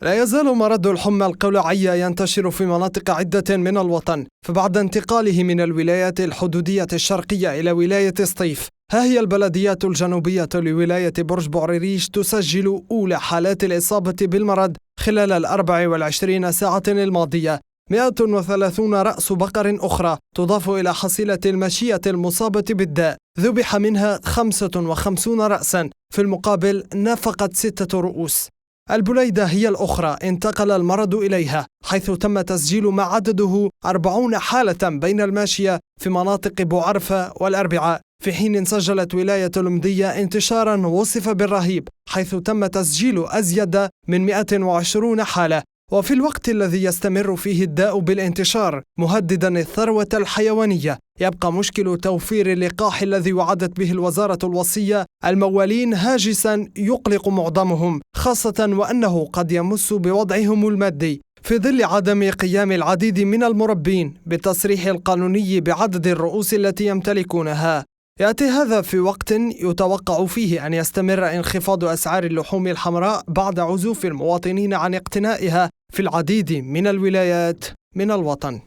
لا يزال مرض الحمى القولعية ينتشر في مناطق عدة من الوطن، فبعد انتقاله من الولايات الحدودية الشرقية إلى ولاية سطيف، ها هي البلديات الجنوبية لولاية برج بوعريريش تسجل أولى حالات الإصابة بالمرض خلال 24 ساعة الماضية. 130 رأس بقر أخرى تضاف إلى حصيلة الماشية المصابة بالداء، ذبح منها 55 رأسا، في المقابل نافقت 6 رؤوس. البليدة هي الأخرى انتقل المرض إليها، حيث تم تسجيل ما عدده 40 حالة بين الماشية في مناطق بوعرفة والأربعاء، في حين سجلت ولاية المدية انتشارا وصف بالرهيب، حيث تم تسجيل أزيد من 120 حالة. وفي الوقت الذي يستمر فيه الداء بالانتشار مهددا الثروة الحيوانية، يبقى مشكل توفير اللقاح الذي وعدت به الوزارة الوصية الموالين هاجسا يقلق معظمهم، خاصة وأنه قد يمس بوضعهم المادي، في ظل عدم قيام العديد من المربين بالتصريح القانوني بعدد الرؤوس التي يمتلكونها. يأتي هذا في وقت يتوقع فيه أن يستمر انخفاض أسعار اللحوم الحمراء بعد عزوف المواطنين عن اقتنائها في العديد من الولايات من الوطن.